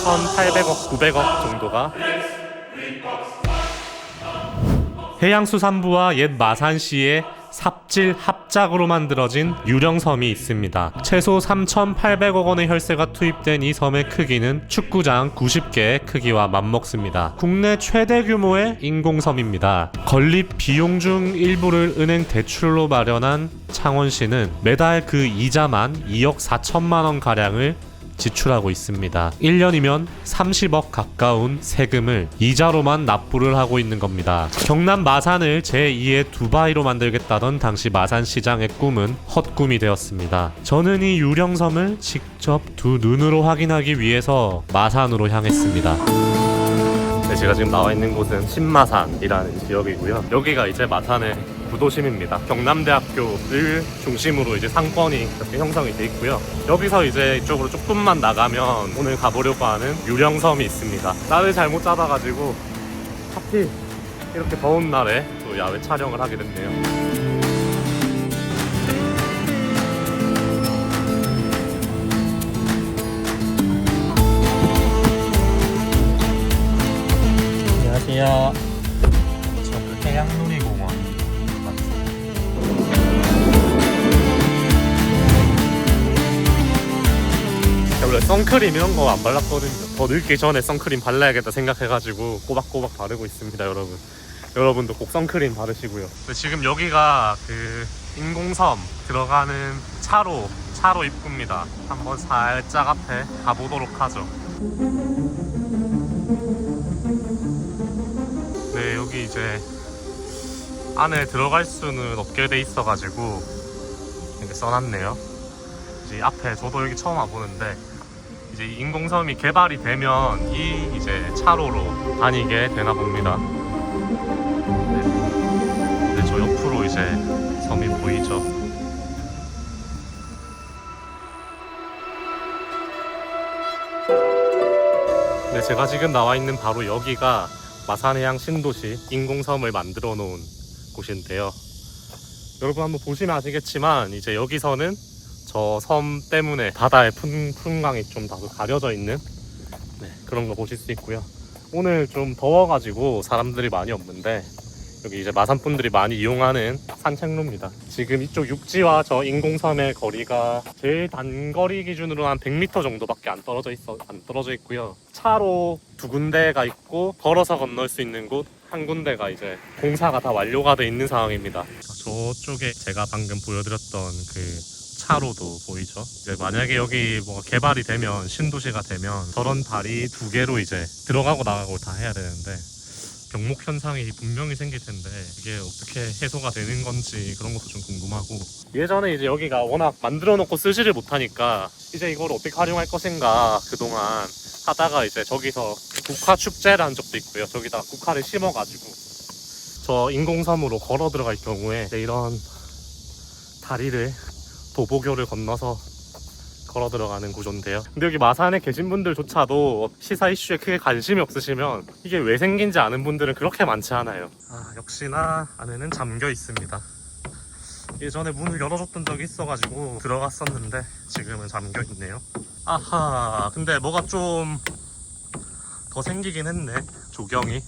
1800억, 900억 정도가 해양수산부와 옛 마산시의 삽질 합작으로 만들어진 유령섬이 있습니다. 최소 3,800억 원의 혈세가 투입된 이 섬의 크기는 축구장 90개의 크기와 맞먹습니다. 국내 최대 규모의 인공섬입니다. 건립 비용 중 일부를 은행 대출로 마련한 창원시는 매달 그 이자만 2억 4천만 원 가량을 지출하고 있습니다. 1년이면 30억 가까운 세금을 이자로만 납부를 하고 있는 겁니다. 경남 마산을 제2의 두바이로 만들겠다던 당시 마산시장의 꿈은 헛꿈이 되었습니다. 저는 이 유령섬을 직접 두 눈으로 확인하기 위해서 마산으로 향했습니다. 네, 제가 지금 나와 있는 곳은 신마산이라는 지역이고요. 여기가 이제 마산의 구도심입니다. 경남대학교를 중심으로 이제 상권이 이렇게 형성이 돼 있고요. 여기서 이제 이쪽으로 조금만 나가면 오늘 가보려고 하는 유령섬이 있습니다. 날을 잘못 잡아가지고 하필 이렇게 더운 날에 또 야외 촬영을 하게 됐네요. 안녕하세요. 저는 해양놀이공원 원래 선크림 이런 거 안 발랐거든요. 더 늙기 전에 선크림 발라야겠다 생각해가지고 꼬박꼬박 바르고 있습니다. 여러분도 꼭 선크림 바르시고요. 지금 여기가 그 인공섬 들어가는 차로 입구입니다. 한번 살짝 앞에 가보도록 하죠. 네, 여기 이제 안에 들어갈 수는 없게 돼 있어가지고 이렇게 써놨네요. 이제 앞에 저도 여기 처음 와보는데 이제 인공섬이 개발이 되면 이 이제 차로로 다니게 되나 봅니다. 네, 저 옆으로 이제 섬이 보이죠. 네, 제가 지금 나와 있는 바로 여기가 마산해양 신도시 인공섬을 만들어 놓은 곳인데요. 여러분 한번 보시면 아시겠지만 이제 여기서는 저 섬 때문에 바다의 풍광이 좀 다소 가려져 있는 그런 거 보실 수 있고요. 오늘 좀 더워가지고 사람들이 많이 없는데 여기 이제 마산 분들이 많이 이용하는 산책로입니다. 지금 이쪽 육지와 저 인공섬의 거리가 제일 단거리 기준으로 한 100m 정도밖에 안 떨어져 있고요. 차로 두 군데가 있고 걸어서 건널 수 있는 곳 한 군데가 이제 공사가 다 완료가 돼 있는 상황입니다. 저쪽에 제가 방금 보여드렸던 그 차로도 보이죠? 이제 만약에 여기 뭐가 개발이 되면 신도시가 되면 저런 다리 두 개로 이제 들어가고 나가고 다 해야 되는데 병목 현상이 분명히 생길 텐데 이게 어떻게 해소가 되는 건지 그런 것도 좀 궁금하고, 예전에 이제 여기가 워낙 만들어 놓고 쓰지를 못하니까 이제 이걸 어떻게 활용할 것인가 그동안 하다가 이제 저기서 국화 축제라는 적도 있고요. 저기다가 국화를 심어가지고 저 인공섬으로 걸어 들어갈 경우에 이제 이런 다리를 도보교를 건너서 걸어 들어가는 구조인데요. 근데 여기 마산에 계신 분들조차도 시사 이슈에 크게 관심이 없으시면 이게 왜 생긴지 아는 분들은 그렇게 많지 않아요. 역시나 안에는 잠겨 있습니다. 예전에 문을 열어줬던 적이 있어가지고 들어갔었는데 지금은 잠겨 있네요. 아하, 근데 뭐가 좀 더 생기긴 했네, 조경이.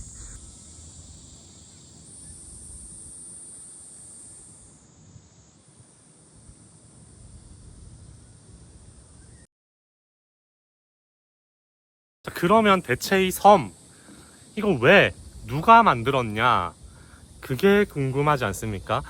자, 그러면 대체 이 섬, 이거 왜 누가 만들었냐, 그게 궁금하지 않습니까?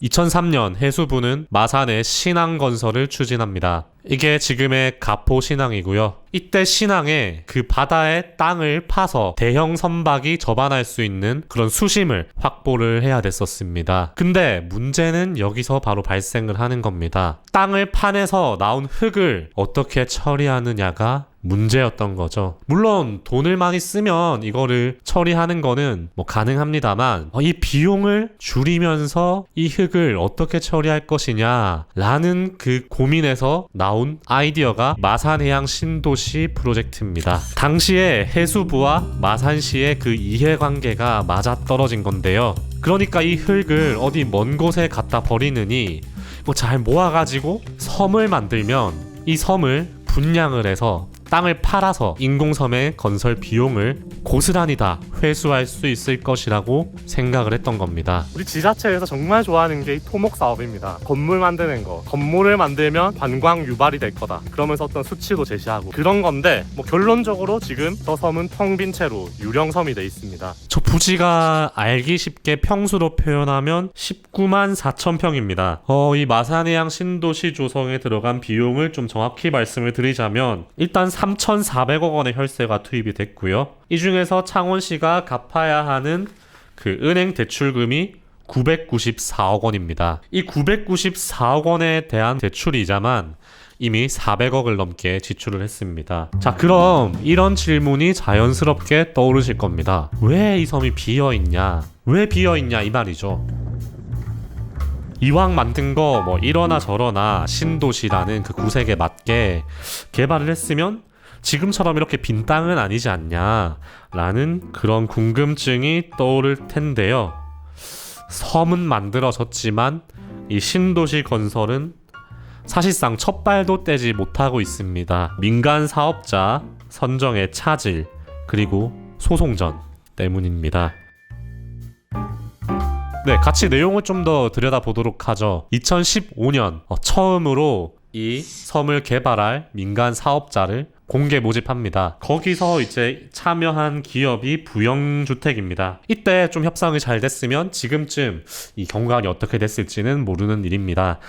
2003년 해수부는 마산의 신항 건설을 추진합니다. 이게 지금의 가포 신항이고요. 이때 신항에 그 바다의 땅을 파서 대형 선박이 접안할 수 있는 그런 수심을 확보를 해야 됐었습니다. 근데 문제는 여기서 바로 발생을 하는 겁니다. 땅을 파내서 나온 흙을 어떻게 처리하느냐가 문제였던 거죠. 물론 돈을 많이 쓰면 이거를 처리하는 거는 뭐 가능합니다만 이 비용을 줄이면서 이 흙을 어떻게 처리할 것이냐 라는 그 고민에서 나온 아이디어가 마산해양 신도시 프로젝트입니다. 당시에 해수부와 마산시의 그 이해관계가 맞아떨어진 건데요. 그러니까 이 흙을 어디 먼 곳에 갖다 버리느니 뭐 잘 모아가지고 섬을 만들면 이 섬을 분양을 해서 땅을 팔아서 인공섬의 건설 비용을 고스란히 다 회수할 수 있을 것이라고 생각을 했던 겁니다. 우리 지자체에서 정말 좋아하는 게 이 토목 사업입니다. 건물 만드는 거, 건물을 만들면 관광 유발이 될 거다, 그러면서 어떤 수치도 제시하고 그런 건데, 뭐 결론적으로 지금 저 섬은 텅 빈 채로 유령섬이 돼 있습니다. 저 부지가 알기 쉽게 평수로 표현하면 19만 4천 평입니다. 이 마산해양 신도시 조성에 들어간 비용을 좀 정확히 말씀을 드리자면, 일단 3,400억 원의 혈세가 투입이 됐고요. 이 중에서 창원시가 갚아야 하는 그 은행 대출금이 994억 원입니다. 이 994억 원에 대한 대출 이자만 이미 400억을 넘게 지출을 했습니다. 자, 그럼 이런 질문이 자연스럽게 떠오르실 겁니다. 왜 이 섬이 비어있냐? 왜 비어있냐 이 말이죠. 이왕 만든 거 뭐 이러나 저러나 신도시라는 그 구색에 맞게 개발을 했으면 지금처럼 이렇게 빈 땅은 아니지 않냐 라는 그런 궁금증이 떠오를 텐데요. 섬은 만들어졌지만 이 신도시 건설은 사실상 첫 발도 떼지 못하고 있습니다. 민간 사업자 선정의 차질, 그리고 소송전 때문입니다. 네, 같이 내용을 좀 더 들여다보도록 하죠. 2015년 처음으로 이 섬을 개발할 민간 사업자를 공개 모집합니다. 거기서 이제 참여한 기업이 부영주택입니다. 이때 좀 협상이 잘 됐으면 지금쯤 이 경과가 어떻게 됐을지는 모르는 일입니다.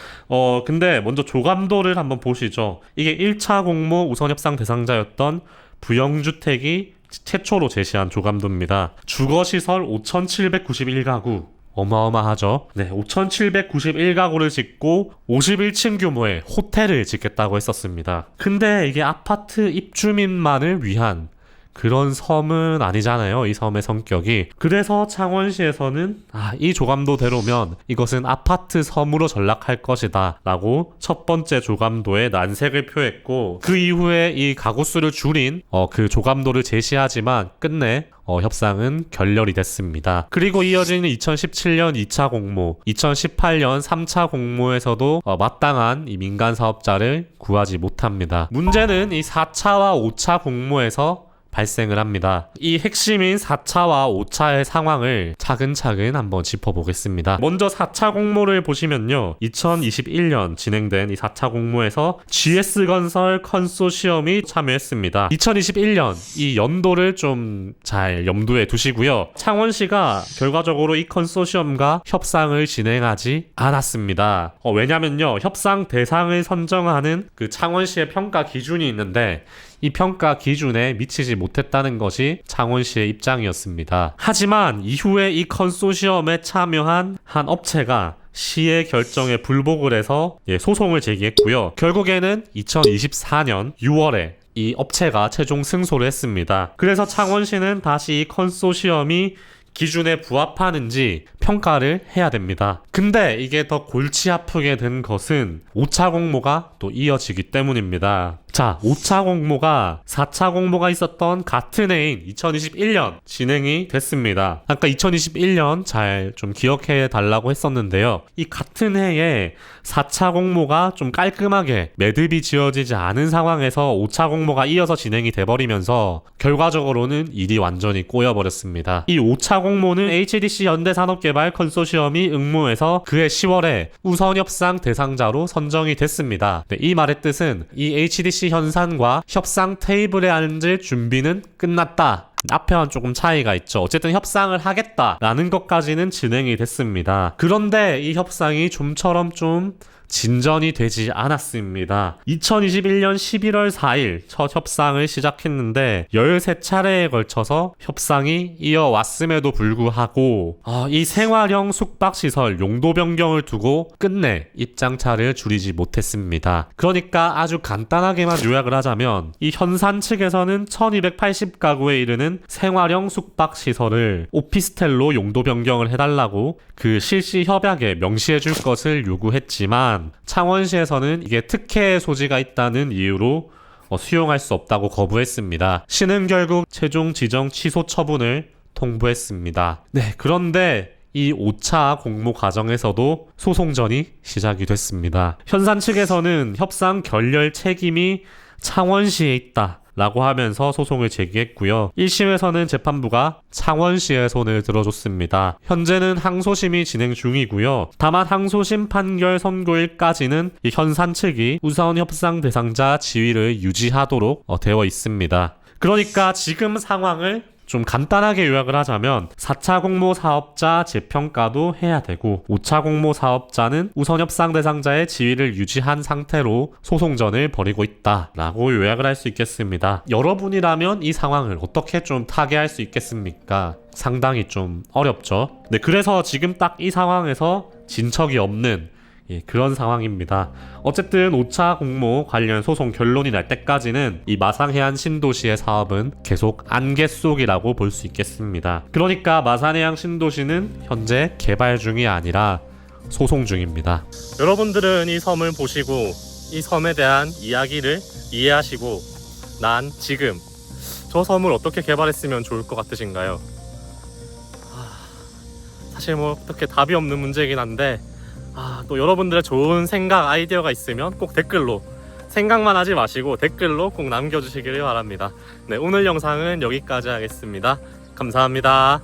근데 먼저 조감도를 한번 보시죠. 이게 1차 공모 우선 협상 대상자였던 부영주택이 최초로 제시한 조감도입니다. 주거시설 5,791가구. 어마어마하죠. 네, 5,791가구를 짓고 51층 규모의 호텔을 짓겠다고 했었습니다. 근데 이게 아파트 입주민만을 위한 그런 섬은 아니잖아요, 이 섬의 성격이. 그래서 창원시에서는 이 조감도대로면 이것은 아파트 섬으로 전락할 것이다 라고 첫 번째 조감도에 난색을 표했고, 그 이후에 이 가구 수를 줄인 그 조감도를 제시하지만 끝내 협상은 결렬이 됐습니다. 그리고 이어지는 2017년 2차 공모, 2018년 3차 공모에서도 마땅한 이 민간 사업자를 구하지 못합니다. 문제는 이 4차와 5차 공모에서 발생을 합니다. 이 핵심인 4차와 5차의 상황을 차근차근 한번 짚어보겠습니다. 먼저 4차 공모를 보시면요, 2021년 진행된 이 4차 공모에서 GS건설 컨소시엄이 참여했습니다. 2021년 이 연도를 좀 잘 염두에 두시고요. 창원시가 결과적으로 이 컨소시엄과 협상을 진행하지 않았습니다. 왜냐면요, 협상 대상을 선정하는 그 창원시의 평가 기준이 있는데 이 평가 기준에 미치지 못했다는 것이 창원시의 입장이었습니다. 하지만 이후에 이 컨소시엄에 참여한 한 업체가 시의 결정에 불복을 해서 소송을 제기했고요. 결국에는 2024년 6월에 이 업체가 최종 승소를 했습니다. 그래서 창원시는 다시 이 컨소시엄이 기준에 부합하는지 평가를 해야 됩니다. 근데 이게 더 골치 아프게 된 것은 5차 공모가 또 이어지기 때문입니다. 자, 5차 공모가 4차 공모가 있었던 같은 해인 2021년 진행이 됐습니다. 아까 2021년 잘 좀 기억해 달라고 했었는데요. 이 같은 해에 4차 공모가 좀 깔끔하게 매듭이 지어지지 않은 상황에서 5차 공모가 이어서 진행이 돼버리면서 결과적으로는 일이 완전히 꼬여버렸습니다. 이 5차 공모는 HDC 현대산업개발 컨소시엄이 응모해서 그해 10월에 우선 협상 대상자로 선정이 됐습니다. 네, 이 말의 뜻은 이 HDC 현산과 협상 테이블에 앉을 준비는 끝났다. 앞에와는 조금 차이가 있죠. 어쨌든 협상을 하겠다라는 것까지는 진행이 됐습니다. 그런데 이 협상이 좀처럼 좀 진전이 되지 않았습니다. 2021년 11월 4일 첫 협상을 시작했는데 13차례에 걸쳐서 협상이 이어왔음에도 불구하고 이 생활형 숙박시설 용도 변경을 두고 끝내 입장차를 줄이지 못했습니다. 그러니까 아주 간단하게만 요약을 하자면 이 현산 측에서는 1280가구에 이르는 생활형 숙박시설을 오피스텔로 용도 변경을 해달라고 그 실시 협약에 명시해 줄 것을 요구했지만 창원시에서는 이게 특혜 소지가 있다는 이유로 수용할 수 없다고 거부했습니다. 시는 결국 최종 지정 취소 처분을 통보했습니다. 네, 그런데 이 5차 공모 과정에서도 소송전이 시작이 됐습니다. 현산 측에서는 협상 결렬 책임이 창원시에 있다 라고 하면서 소송을 제기했고요. 1심에서는 재판부가 창원시의 손을 들어줬습니다. 현재는 항소심이 진행 중이고요. 다만 항소심 판결 선고일까지는 이 현산 측이 우선 협상 대상자 지위를 유지하도록 되어 있습니다. 그러니까 지금 상황을 좀 간단하게 요약을 하자면 4차 공모 사업자 재평가도 해야 되고 5차 공모 사업자는 우선 협상 대상자의 지위를 유지한 상태로 소송전을 벌이고 있다라고 요약을 할 수 있겠습니다. 여러분이라면 이 상황을 어떻게 좀 타개할 수 있겠습니까? 상당히 좀 어렵죠. 네, 그래서 지금 딱 이 상황에서 진척이 없는 그런 상황입니다. 어쨌든 5차 공모 관련 소송 결론이 날 때까지는 이 마산해안 신도시의 사업은 계속 안개 속이라고 볼 수 있겠습니다. 그러니까 마산해양 신도시는 현재 개발 중이 아니라 소송 중입니다. 여러분들은 이 섬을 보시고 이 섬에 대한 이야기를 이해하시고 난 지금 저 섬을 어떻게 개발했으면 좋을 것 같으신가요? 사실 뭐 어떻게 답이 없는 문제이긴 한데 또 여러분들의 좋은 생각, 아이디어가 있으면 꼭 댓글로 생각만 하지 마시고 댓글로 꼭 남겨주시기를 바랍니다. 네, 오늘 영상은 여기까지 하겠습니다. 감사합니다.